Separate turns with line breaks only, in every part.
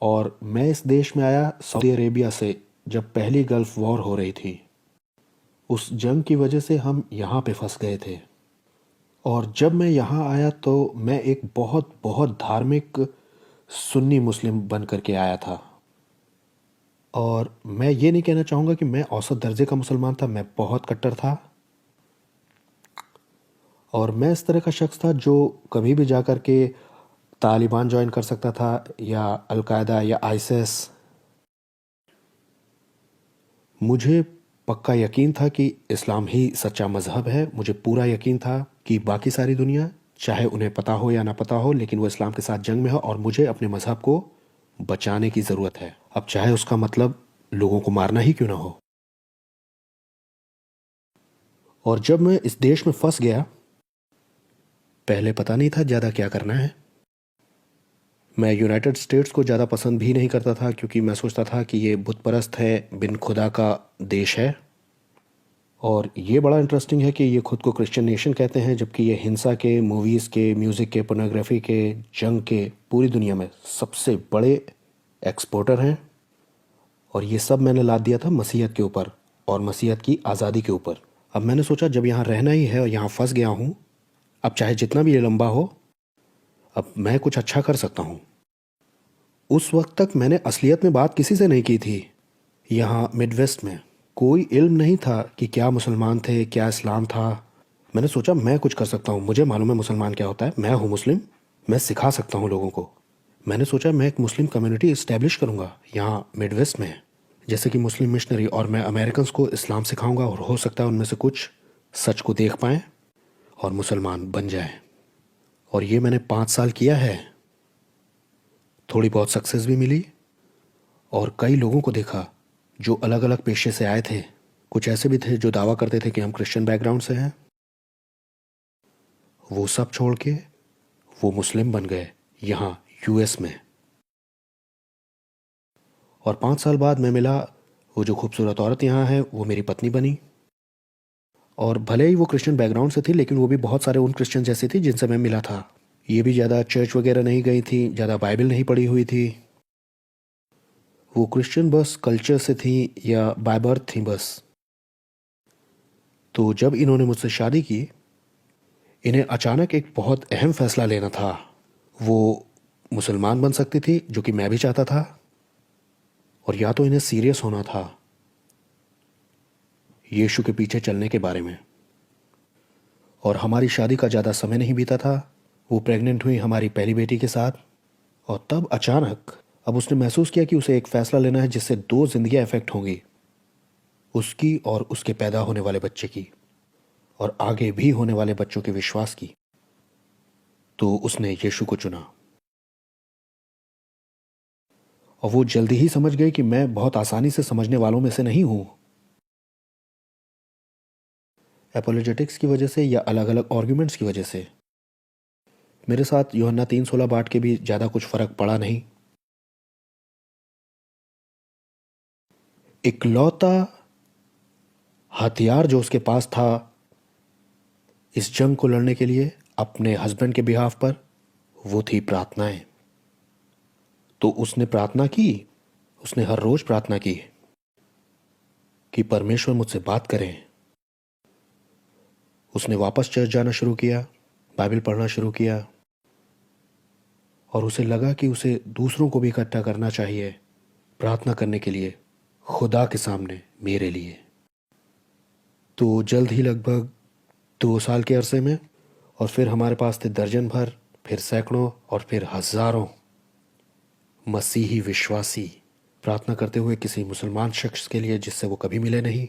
और मैं इस देश में आया सऊदी अरेबिया से जब पहली गल्फ वॉर हो रही थी। उस जंग की वजह से हम यहाँ पे फंस गए थे। और जब मैं यहाँ आया तो मैं एक बहुत बहुत धार्मिक सुन्नी मुस्लिम बन करके आया था। और मैं ये नहीं कहना चाहूँगा कि मैं औसत दर्जे का मुसलमान था, मैं बहुत कट्टर था। और मैं इस तरह का शख्स था जो कभी भी जा कर के तालिबान ज्वाइन कर सकता था या अलकायदा या आईएसआईएस। मुझे पक्का यकीन था कि इस्लाम ही सच्चा मज़हब है। मुझे पूरा यकीन था कि बाकी सारी दुनिया, चाहे उन्हें पता हो या ना पता हो, लेकिन वो इस्लाम के साथ जंग में हो और मुझे अपने मज़हब को बचाने की ज़रूरत है, अब चाहे उसका मतलब लोगों को मारना ही क्यों ना हो। और जब मैं इस देश में फंस गया, पहले पता नहीं था ज़्यादा क्या करना है। मैं यूनाइटेड स्टेट्स को ज़्यादा पसंद भी नहीं करता था क्योंकि मैं सोचता था कि ये बुत परस्त है, बिन खुदा का देश है। और ये बड़ा इंटरेस्टिंग है कि ये खुद को क्रिश्चियन नेशन कहते हैं, जबकि ये हिंसा के, मूवीज़ के, म्यूज़िक के, पोर्नोग्राफी के, जंग के पूरी दुनिया में सबसे बड़े एक्सपोर्टर हैं। और ये सब मैंने लाद दिया था मसीहत के ऊपर और मसीहत की आज़ादी के ऊपर। अब मैंने सोचा जब यहाँ रहना ही है और यहाँ फंस गया हूँ, अब चाहे जितना भी ये लंबा हो, अब मैं कुछ अच्छा कर सकता हूँ। उस वक्त तक मैंने असलियत में बात किसी से नहीं की थी। यहाँ मिडवेस्ट में कोई इल्म नहीं था कि क्या मुसलमान थे, क्या इस्लाम था। मैंने सोचा मैं कुछ कर सकता हूँ, मुझे मालूम है मुसलमान क्या होता है, मैं हूँ मुस्लिम, मैं सिखा सकता हूँ लोगों को। मैंने सोचा मैं एक मुस्लिम कम्युनिटी इस्टेब्लिश करूँगा यहाँ मिडवेस्ट में, जैसे कि मुस्लिम मिशनरी, और मैं अमेरिकन को इस्लाम सिखाऊंगा और हो सकता है उनमें से कुछ सच को देख पाएँ और मुसलमान बन जाएं। और ये मैंने 5 साल किया है। थोड़ी बहुत सक्सेस भी मिली और कई लोगों को देखा जो अलग अलग पेशे से आए थे। कुछ ऐसे भी थे जो दावा करते थे कि हम क्रिश्चियन बैकग्राउंड से हैं, वो सब छोड़ के वो मुस्लिम बन गए यहाँ यूएस में। और 5 साल बाद मैं मिला, वो जो खूबसूरत औरत यहाँ है वो मेरी पत्नी बनी। और भले ही वो क्रिश्चियन बैकग्राउंड से थी, लेकिन वो भी बहुत सारे उन क्रिश्चियन जैसी थी जिनसे मैं मिला था। ये भी ज़्यादा चर्च वगैरह नहीं गई थी, ज़्यादा बाइबल नहीं पढ़ी हुई थी। वो क्रिश्चियन बस कल्चर से थी या बाय बर्थ थी बस। तो जब इन्होंने मुझसे शादी की, इन्हें अचानक एक बहुत अहम फैसला लेना था। वो मुसलमान बन सकती थी, जो कि मैं भी चाहता था, और या तो इन्हें सीरियस होना था यीशु के पीछे चलने के बारे में। और हमारी शादी का ज़्यादा समय नहीं बीता था, वो प्रेग्नेंट हुई हमारी पहली बेटी के साथ। और तब अचानक अब उसने महसूस किया कि उसे एक फ़ैसला लेना है जिससे 2 जिंदगियां इफेक्ट होंगी, उसकी और उसके पैदा होने वाले बच्चे की, और आगे भी होने वाले बच्चों के विश्वास की। तो उसने यीशु को चुना। और वो जल्दी ही समझ गई कि मैं बहुत आसानी से समझने वालों में से नहीं हूँ। एपोलोजेटिक्स की वजह से या अलग अलग आर्ग्यूमेंट्स की वजह से मेरे साथ यूहन्ना 3:16 बांट के भी ज़्यादा कुछ फ़र्क पड़ा नहीं। इकलौता हथियार जो उसके पास था इस जंग को लड़ने के लिए अपने हस्बैंड के बिहाफ पर, वो थी प्रार्थनाएं। तो उसने प्रार्थना की, उसने हर रोज प्रार्थना की कि परमेश्वर मुझसे बात करें। उसने वापस चर्च जाना शुरू किया, बाइबल पढ़ना शुरू किया, और उसे लगा कि उसे दूसरों को भी इकट्ठा करना चाहिए प्रार्थना करने के लिए, खुदा के सामने मेरे लिए। तो जल्द ही लगभग 2 साल के अरसे में, और फिर हमारे पास थे दर्जन भर, फिर सैकड़ों, और फिर हजारों मसीही विश्वासी प्रार्थना करते हुए किसी मुसलमान शख्स के लिए जिससे वो कभी मिले नहीं,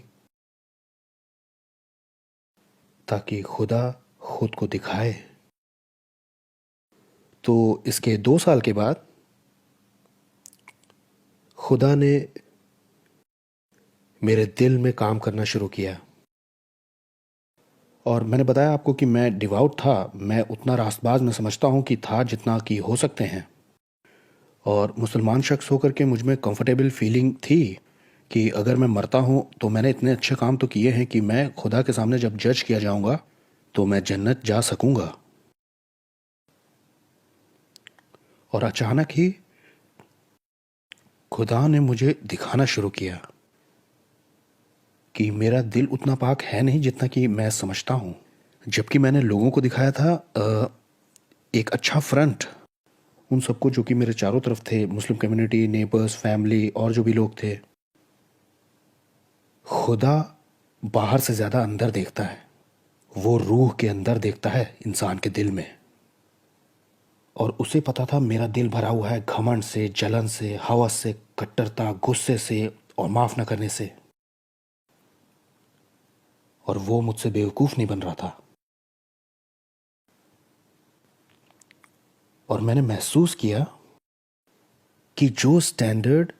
ताकि खुदा खुद को दिखाए। तो इसके 2 साल के बाद खुदा ने मेरे दिल में काम करना शुरू किया। और मैंने बताया आपको कि मैं डिवाउट था, मैं उतना रास्तबाज मैं समझता हूँ कि था जितना कि हो सकते हैं। और मुसलमान शख्स होकर के मुझ में कंफर्टेबल फीलिंग थी कि अगर मैं मरता हूँ तो मैंने इतने अच्छे काम तो किए हैं कि मैं खुदा के सामने जब जज किया जाऊँगा तो मैं जन्नत जा सकूँगा। और अचानक ही खुदा ने मुझे दिखाना शुरू किया कि मेरा दिल उतना पाक है नहीं जितना कि मैं समझता हूँ। जबकि मैंने लोगों को दिखाया था एक अच्छा फ्रंट, उन सबको जो कि मेरे चारों तरफ थे, मुस्लिम कम्युनिटी, नेबर्स, फैमिली और जो भी लोग थे। खुदा बाहर से ज़्यादा अंदर देखता है। वो रूह के अंदर देखता है, इंसान के दिल में। और उसे पता था मेरा दिल भरा हुआ है घमंड से, जलन से, हवस से, कट्टरता, गुस्से से और माफ़ न करने से। और वो मुझसे बेवकूफ़ नहीं बन रहा था। और मैंने महसूस किया कि जो स्टैंडर्ड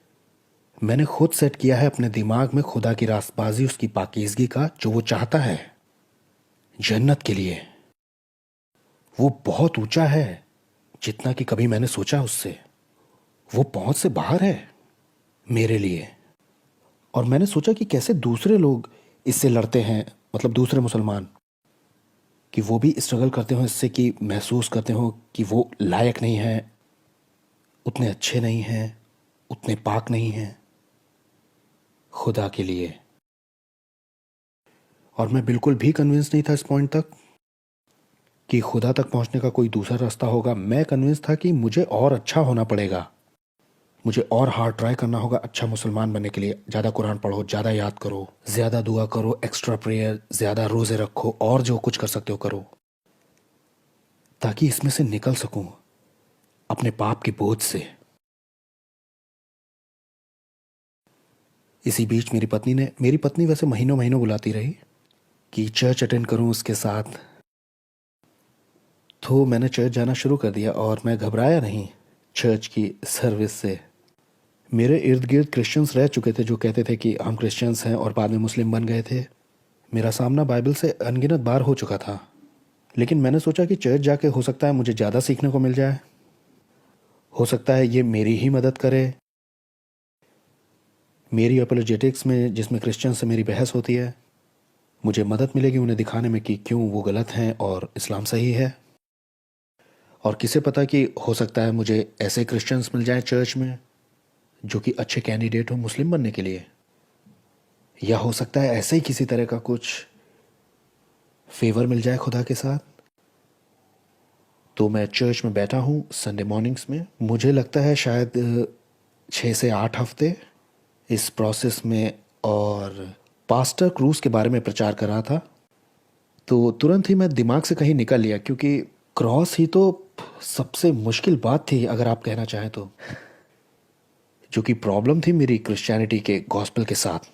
मैंने खुद सेट किया है अपने दिमाग में खुदा की रास्तबाजी, उसकी पाकीज़गी का, जो वो चाहता है जन्नत के लिए, वो बहुत ऊंचा है जितना कि कभी मैंने सोचा उससे। वो पहुंच से बाहर है मेरे लिए। और मैंने सोचा कि कैसे दूसरे लोग इससे लड़ते हैं, मतलब दूसरे मुसलमान, कि वो भी स्ट्रगल करते हो इससे, कि महसूस करते हो कि वो लायक नहीं हैं, उतने अच्छे नहीं हैं, उतने पाक नहीं हैं खुदा के लिए। और मैं बिल्कुल भी कन्विंस नहीं था इस पॉइंट तक कि खुदा तक पहुंचने का कोई दूसरा रास्ता होगा। मैं कन्विंस था कि मुझे और अच्छा होना पड़ेगा, मुझे और हार्ड ट्राई करना होगा अच्छा मुसलमान बनने के लिए। ज़्यादा कुरान पढ़ो, ज़्यादा याद करो, ज़्यादा दुआ करो, एक्स्ट्रा प्रेयर, ज़्यादा रोज़े रखो, और जो कुछ कर सकते हो करो, ताकि इसमें से निकल सकूं अपने पाप के बोझ से। इसी बीच मेरी पत्नी वैसे महीनों महीनों बुलाती रही कि चर्च अटेंड करूं उसके साथ। तो मैंने चर्च जाना शुरू कर दिया और मैं घबराया नहीं चर्च की सर्विस से। मेरे इर्द गिर्द क्रिश्चियंस रह चुके थे जो कहते थे कि हम क्रिश्चियंस हैं और बाद में मुस्लिम बन गए थे। मेरा सामना बाइबल से अनगिनत बार हो चुका था। लेकिन मैंने सोचा कि चर्च जाके हो सकता है मुझे ज़्यादा सीखने को मिल जाए, हो सकता है ये मेरी ही मदद करे। मेरी अपोलोजेटिक्स में, जिसमें क्रिश्चियन से मेरी बहस होती है, मुझे मदद मिलेगी उन्हें दिखाने में कि क्यों वो गलत हैं और इस्लाम सही है। और किसे पता कि हो सकता है मुझे ऐसे क्रिश्चियंस मिल जाएं चर्च में जो कि अच्छे कैंडिडेट हो मुस्लिम बनने के लिए, या हो सकता है ऐसे ही किसी तरह का कुछ फेवर मिल जाए खुदा के साथ। तो मैं चर्च में बैठा हूँ संडे मॉर्निंग्स में। मुझे लगता है शायद 6 से 8 हफ्ते इस प्रोसेस में। और पास्टर क्रूज के बारे में प्रचार कर रहा था, तो तुरंत ही मैं दिमाग से कहीं निकल लिया, क्योंकि क्रॉस ही तो सबसे मुश्किल बात थी अगर आप कहना चाहें तो, जो कि प्रॉब्लम थी मेरी क्रिश्चियनिटी के गॉस्पेल के साथ।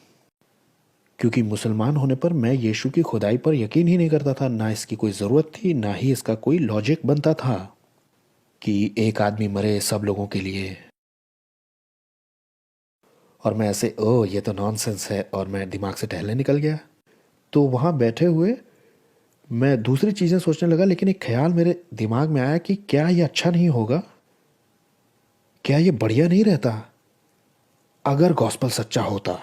क्योंकि मुसलमान होने पर मैं यीशु की खुदाई पर यकीन ही नहीं करता था, ना इसकी कोई ज़रूरत थी, ना ही इसका कोई लॉजिक बनता था कि एक आदमी मरे सब लोगों के लिए। और मैं ऐसे ये तो नॉनसेंस है, और मैं दिमाग से टहलने निकल गया। तो वहाँ बैठे हुए मैं दूसरी चीज़ें सोचने लगा, लेकिन एक ख्याल मेरे दिमाग में आया कि क्या ये अच्छा नहीं होगा, क्या ये बढ़िया नहीं रहता अगर गॉस्पेल सच्चा होता।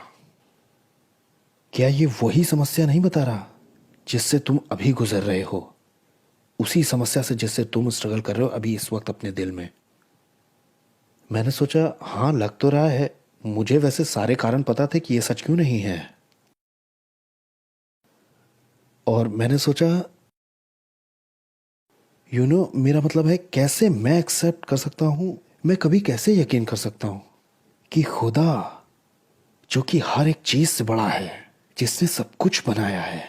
क्या ये वही समस्या नहीं बता रहा जिससे तुम अभी गुजर रहे हो, उसी समस्या से जिससे तुम स्ट्रगल कर रहे हो अभी इस वक्त अपने दिल में। मैंने सोचा हाँ, लग तो रहा है। मुझे वैसे सारे कारण पता थे कि ये सच क्यों नहीं है। और मैंने सोचा मेरा मतलब है, कैसे मैं एक्सेप्ट कर सकता हूं, मैं कभी कैसे यकीन कर सकता हूं कि खुदा, जो कि हर एक चीज से बड़ा है, जिसने सब कुछ बनाया है,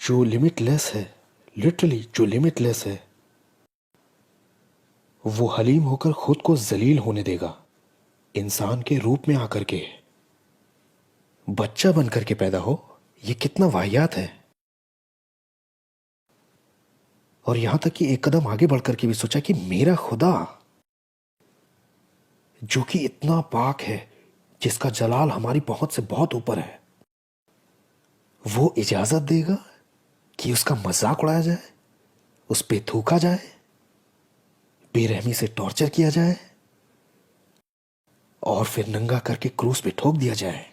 जो लिमिटलेस है, लिटरली जो लिमिटलेस है, वो हलीम होकर खुद को जलील होने देगा, इंसान के रूप में आकर के, बच्चा बनकर के पैदा हो। ये कितना वाहियात है। और यहां तक कि एक कदम आगे बढ़कर के भी सोचा कि मेरा खुदा, जो कि इतना पाक है, जिसका जलाल हमारी पहुंच से बहुत ऊपर है, वो इजाजत देगा कि उसका मजाक उड़ाया जाए, उस पे थूका जाए, बेरहमी से टॉर्चर किया जाए और फिर नंगा करके क्रूस पे ठोक दिया जाए।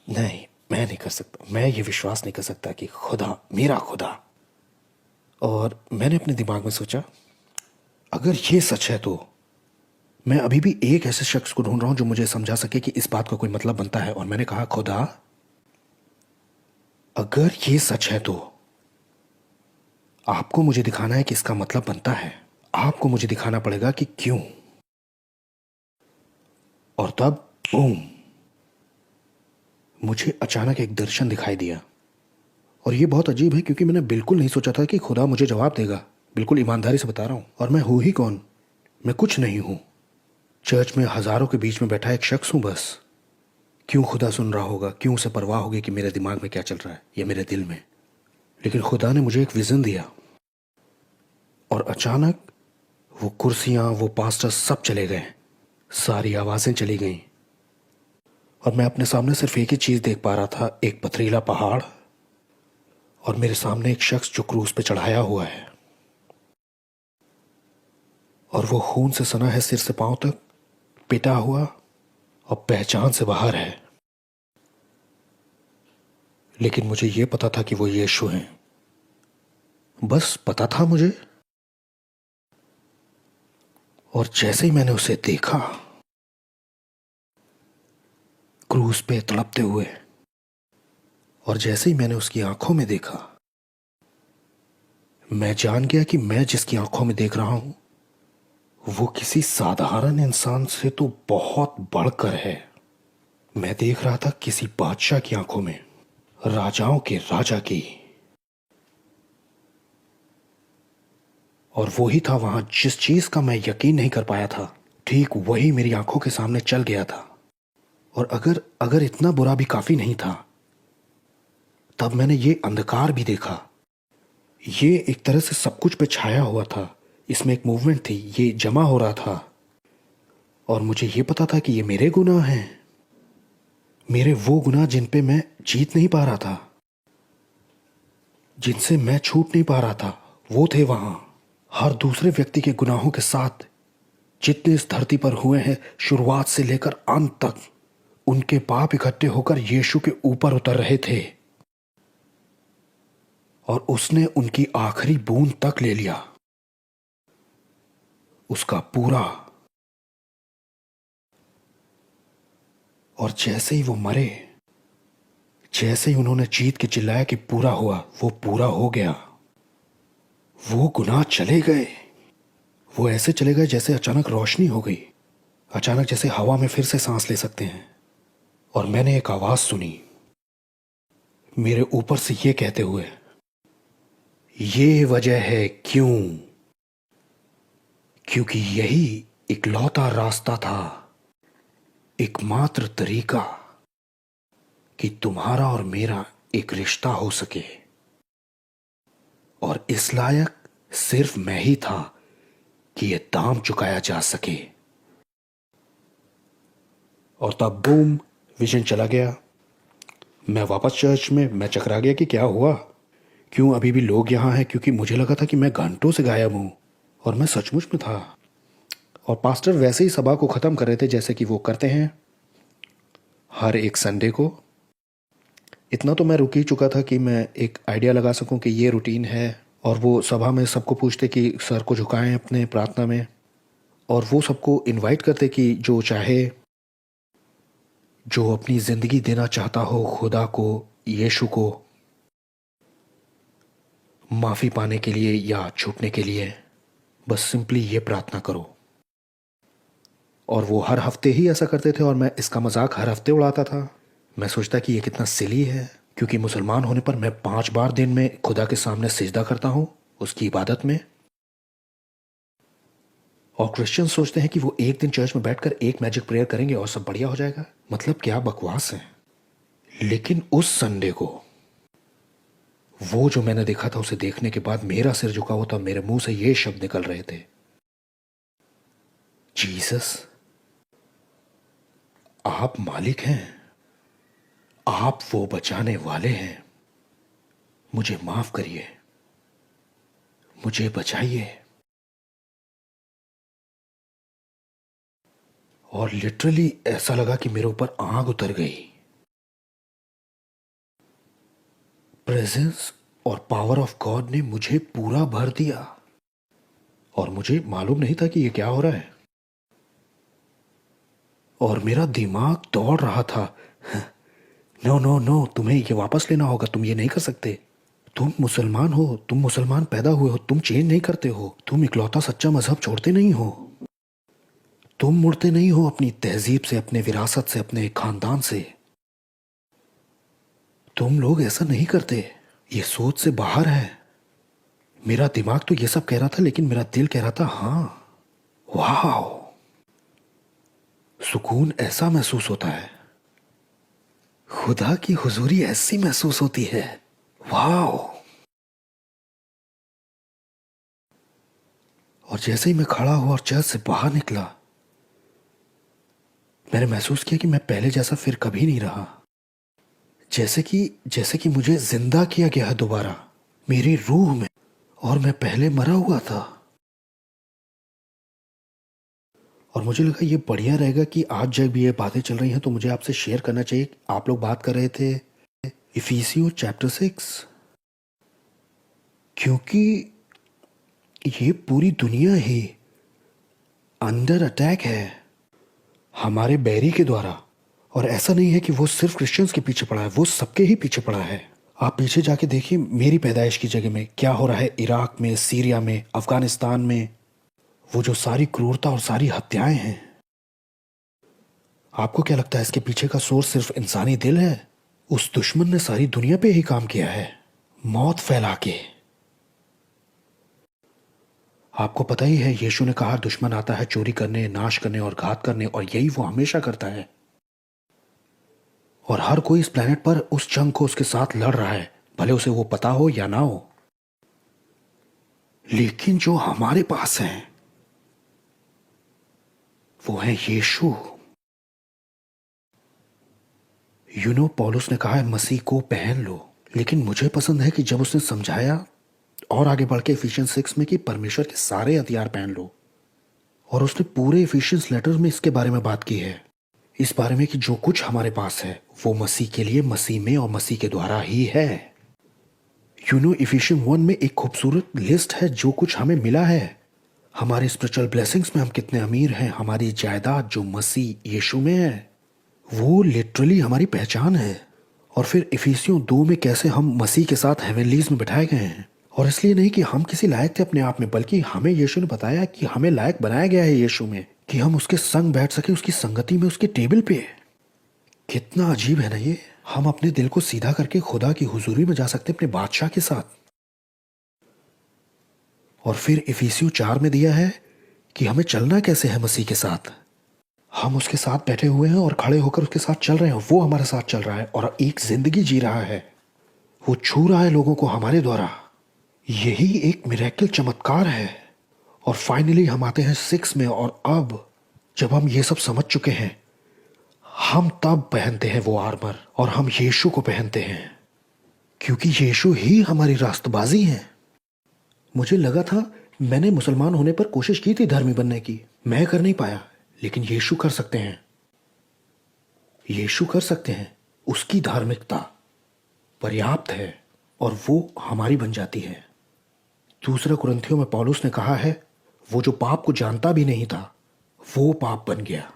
नहीं, मैं नहीं कर सकता। मैं ये विश्वास नहीं कर सकता कि खुदा, मेरा खुदा। और मैंने अपने दिमाग में सोचा अगर ये सच है तो मैं अभी भी एक ऐसे शख्स को ढूंढ रहा हूं जो मुझे समझा सके कि इस बात का कोई मतलब बनता है। और मैंने कहा, खुदा, अगर ये सच है तो आपको मुझे दिखाना है कि इसका मतलब बनता है। आपको मुझे दिखाना पड़ेगा कि क्यों। और तब बूम, मुझे अचानक एक दर्शन दिखाई दिया। और ये बहुत अजीब है क्योंकि मैंने बिल्कुल नहीं सोचा था कि खुदा मुझे जवाब देगा। बिल्कुल ईमानदारी से बता रहा हूं। और मैं हूं ही कौन? मैं कुछ नहीं हूं। चर्च में हजारों के बीच में बैठा एक शख्स हूं बस। क्यों खुदा सुन रहा होगा? क्यों उसे परवाह होगी कि मेरे दिमाग में क्या चल रहा है या मेरे दिल में? लेकिन खुदा ने मुझे एक विजन दिया और अचानक वो कुर्सियां, वो पास्टर सब चले गए। सारी आवाजें चली गईं और मैं अपने सामने सिर्फ एक ही चीज देख पा रहा था, एक पथरीला पहाड़ और मेरे सामने एक शख्स जो क्रूस पे चढ़ाया हुआ है और वो खून से सना है सिर से पांव तक, पिटा हुआ और पहचान से बाहर है। लेकिन मुझे ये पता था कि वो यीशु हैं। बस पता था मुझे। और जैसे ही मैंने उसे देखा क्रूस पे तड़पते हुए, और जैसे ही मैंने उसकी आंखों में देखा, मैं जान गया कि मैं जिसकी आंखों में देख रहा हूं वो किसी साधारण इंसान से तो बहुत बढ़कर है। मैं देख रहा था किसी बादशाह की आंखों में, राजाओं के राजा की। और वही था वहां जिस चीज का मैं यकीन नहीं कर पाया था, ठीक वही मेरी आंखों के सामने चल गया था। और अगर अगर इतना बुरा भी काफी नहीं था, तब मैंने ये अंधकार भी देखा। ये एक तरह से सब कुछ पे छाया हुआ था। इसमें एक मूवमेंट थी, ये जमा हो रहा था। और मुझे ये पता था कि ये मेरे गुनाह हैं, मेरे वो गुनाह जिन पे मैं जीत नहीं पा रहा था, जिनसे मैं छूट नहीं पा रहा था, वो थे वहां। हर दूसरे व्यक्ति के गुनाहों के साथ जितने इस धरती पर हुए हैं, शुरुआत से लेकर अंत तक, उनके पाप इकट्ठे होकर यीशु के ऊपर उतर रहे थे और उसने उनकी आखिरी बूंद तक ले लिया, उसका पूरा। और जैसे ही वो मरे, जैसे ही उन्होंने जीत के चिल्लाया कि पूरा हुआ, वो पूरा हो गया। वो गुनाह चले गए। वो ऐसे चले गए जैसे अचानक रोशनी हो गई, अचानक जैसे हवा में फिर से सांस ले सकते हैं। और मैंने एक आवाज सुनी मेरे ऊपर से ये कहते हुए, ये वजह है क्यों, क्योंकि यही इकलौता रास्ता था, एकमात्र तरीका कि तुम्हारा और मेरा एक रिश्ता हो सके। और इस लायक सिर्फ मैं ही था कि यह दाम चुकाया जा सके। और तब बूम, विजन चला गया। मैं वापस चर्च में, मैं चकरा गया कि क्या हुआ, क्यों अभी भी लोग यहां हैं, क्योंकि मुझे लगा था कि मैं घंटों से गायब हूं और मैं सचमुच में था। और पास्टर वैसे ही सभा को खत्म कर रहे थे जैसे कि वो करते हैं हर एक संडे को। इतना तो मैं रुक ही चुका था कि मैं एक आइडिया लगा सकूं कि ये रूटीन है। और वो सभा में सबको पूछते कि सर को झुकाएं अपने प्रार्थना में, और वो सबको इनवाइट करते कि जो चाहे, जो अपनी जिंदगी देना चाहता हो खुदा को, यीशु को, माफी पाने के लिए या छूटने के लिए, बस सिंपली ये प्रार्थना करो। और वो हर हफ्ते ही ऐसा करते थे और मैं इसका मजाक हर हफ्ते उड़ाता था। मैं सोचता कि ये कितना सिली है, क्योंकि मुसलमान होने पर मैं 5 बार दिन में खुदा के सामने सिजदा करता हूं उसकी इबादत में। और क्रिश्चियन सोचते हैं कि वो एक दिन चर्च में बैठकर एक मैजिक प्रेयर करेंगे और सब बढ़िया हो जाएगा। मतलब क्या बकवास है। लेकिन उस संडे को वो जो मैंने देखा था, उसे देखने के बाद मेरा सिर झुका हुआ था, मेरे मुंह से ये शब्द निकल रहे थे, जीसस, आप मालिक हैं, आप वो बचाने वाले हैं, मुझे माफ करिए, मुझे बचाइए। और लिटरली ऐसा लगा कि मेरे ऊपर आग उतर गई। प्रेजेंस और पावर ऑफ गॉड ने मुझे पूरा भर दिया और मुझे मालूम नहीं था कि ये क्या हो रहा है, और मेरा दिमाग दौड़ रहा था। नो नो नो, तुम्हें ये वापस लेना होगा, तुम ये नहीं कर सकते। तुम मुसलमान हो, तुम मुसलमान पैदा हुए हो, तुम चेंज नहीं करते हो, तुम इकलौता सच्चा मजहब छोड़ते नहीं हो, तुम मुड़ते नहीं हो अपनी तहजीब से, अपने विरासत से, अपने खानदान से। तुम लोग ऐसा नहीं करते, ये सोच से बाहर है। मेरा दिमाग तो ये सब कह रहा था, लेकिन मेरा दिल कह रहा था हाँ, वाह, सुकून ऐसा महसूस होता है, खुदा की हुजूरी ऐसी महसूस होती है, वाह। और जैसे ही मैं खड़ा हुआ और चर्च से बाहर निकला, मैंने महसूस किया कि मैं पहले जैसा फिर कभी नहीं रहा। जैसे कि मुझे जिंदा किया गया है दोबारा मेरी रूह में, और मैं पहले मरा हुआ था। और मुझे लगा ये बढ़िया रहेगा कि आज जब ये बातें चल रही हैं तो मुझे आपसे शेयर करना चाहिए। आप लोग बात कर रहे थे इफिसियों चैप्टर 6, क्योंकि ये पूरी दुनिया ही अंडर अटैक है हमारे बैरी के द्वारा। और ऐसा नहीं है कि वो सिर्फ क्रिश्चियंस के पीछे पड़ा है, वो सबके ही पीछे पड़ा है। आप पीछे जाके देखिए मेरी पैदाइश की जगह में क्या हो रहा है, इराक में, सीरिया में, अफगानिस्तान में, वो जो सारी क्रूरता और सारी हत्याएं हैं। आपको क्या लगता है इसके पीछे का सोर्स सिर्फ इंसानी दिल है? उस दुश्मन ने सारी दुनिया पे ही काम किया है, मौत फैला के। आपको पता ही है यीशु ने कहा दुश्मन आता है चोरी करने, नाश करने और घात करने, और यही वो हमेशा करता है। और हर कोई इस प्लेनेट पर उस जंग को उसके साथ लड़ रहा है, भले उसे वो पता हो या ना हो। लेकिन जो हमारे पास है वो है यीशु। पौलुस ने कहा है मसीह को पहन लो, लेकिन मुझे पसंद है कि जब उसने समझाया और आगे बढ़ के इफिशियंस 6 में कि परमेश्वर के सारे हथियार पहन लो, और उसने पूरे इफिशियंस लेटर में इसके बारे में बात की है, इस बारे में कि जो कुछ हमारे पास है वो मसीह के लिए, मसीह में और मसीह के द्वारा ही है। इफिशियंस 1 में एक खूबसूरत लिस्ट है जो कुछ हमें मिला है। हमारे स्पिरिचुअल ब्लेसिंग्स में हम कितने अमीर हैं, हमारी जायदाद जो मसीह यीशु में है वो लिटरली हमारी पहचान है। और फिर इफिसियों 2 में कैसे हम मसीह के साथ हेवनलीज में बिठाए गए हैं, और इसलिए नहीं कि हम किसी लायक थे अपने आप में, बल्कि हमें यीशु ने बताया कि हमें लायक बनाया गया है यीशु में, कि हम उसके संग बैठ सके, उसकी संगति में, उसके टेबल पे। कितना अजीब है ना ये, हम अपने दिल को सीधा करके खुदा की हुजूरी में जा सकते अपने बादशाह के साथ। और फिर इफिसियों 4 में दिया है कि हमें चलना कैसे है मसीह के साथ। हम उसके साथ बैठे हुए हैं और खड़े होकर उसके साथ चल रहे हैं, वो हमारे साथ चल रहा है और एक जिंदगी जी रहा है, वो छू रहा है लोगों को हमारे द्वारा। यही एक मिरेकल चमत्कार है। और फाइनली हम आते हैं 6 में, और अब जब हम ये सब समझ चुके हैं, हम तब पहनते हैं वो आर्मर, और हम यीशु को पहनते हैं, क्योंकि यीशु ही हमारी रास्तबाजी है। मुझे लगा था, मैंने मुसलमान होने पर कोशिश की थी धर्मी बनने की, मैं कर नहीं पाया, लेकिन यीशु कर सकते हैं। यीशु कर सकते हैं, उसकी धार्मिकता पर्याप्त है और वो हमारी बन जाती है। दूसरा कुरिन्थियों में पौलुस ने कहा है वो जो पाप को जानता भी नहीं था वो पाप बन गया,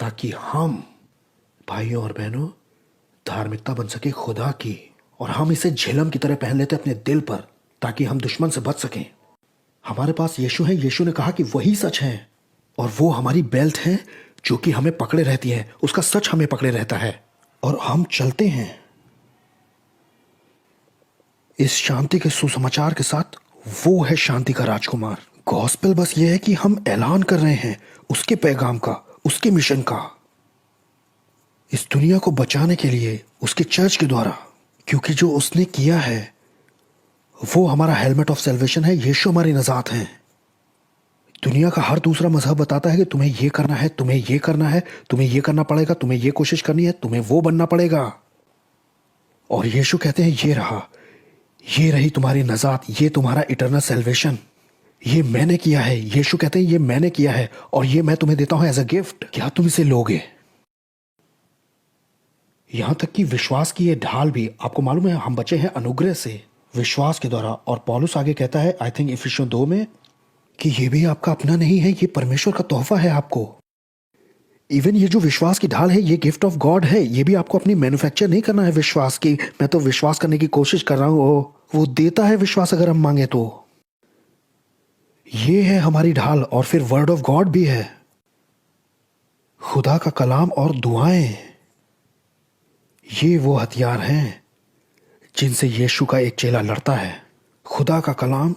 ताकि हम भाइयों और बहनों धार्मिकता बन सके खुदा की, और हम इसे झिलम की तरह पहन लेते अपने दिल पर, ताकि हम दुश्मन से बच सकें। हमारे पास यीशु है, यीशु ने कहा कि वही सच है, और वो हमारी बेल्ट है जो कि हमें पकड़े रहती है, उसका सच हमें पकड़े रहता है, और हम चलते हैं इस शांति के सुसमाचार के साथ। वो है शांति का राजकुमार। गॉस्पेल बस ये है कि हम ऐलान कर रहे हैं उसके पैगाम का, उसके मिशन का, इस दुनिया को बचाने के लिए उसके चर्च के द्वारा, क्योंकि जो उसने किया है वो हमारा हेलमेट ऑफ सैल्वेशन है। यीशु हमारी नजात है। दुनिया का हर दूसरा मजहब बताता है कि तुम्हें ये करना है, तुम्हें ये करना है, तुम्हें ये करना पड़ेगा, तुम्हें ये कोशिश करनी है, तुम्हें वो बनना पड़ेगा। और यीशु कहते हैं ये रहा, ये रही तुम्हारी नजात, ये तुम्हारा इटर्नल सैल्वेशन, ये मैंने किया है। यीशु कहते हैं ये मैंने किया है और ये मैं तुम्हें देता हूं एज अ गिफ्ट। क्या तुम इसे लोगे? यहां तक कि विश्वास की ये ढाल भी, आपको मालूम है हम बचे हैं अनुग्रह से, विश्वास के द्वारा। और पौलुस आगे कहता है, आई थिंक इफिसियों 2 में, कि ये भी आपका अपना नहीं है, ये परमेश्वर का तोहफा है आपको। इवन ये जो विश्वास की ढाल है, ये गिफ्ट ऑफ गॉड है। ये भी आपको अपनी मैन्युफैक्चर नहीं करना है विश्वास की। मैं तो विश्वास करने की कोशिश कर रहा हूँ, वो देता है विश्वास अगर हम मांगे तो। ये है हमारी ढाल। और फिर वर्ड ऑफ गॉड भी है, खुदा का कलाम और दुआएं। ये वो हथियार हैं जिनसे यीशु का एक चेला लड़ता है। खुदा का कलाम,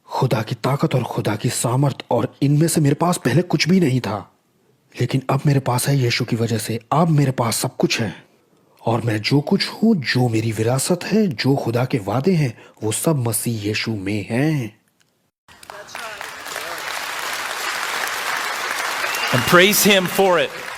खुदा की ताकत और खुदा की सामर्थ। और इनमें से मेरे पास पहले कुछ भी नहीं था, लेकिन अब मेरे पास है यीशु की वजह से। अब मेरे पास सब कुछ है। और मैं जो कुछ हूं, जो मेरी विरासत है, जो खुदा के वादे हैं, वो सब मसीह यीशु में हैं।
And praise him for it.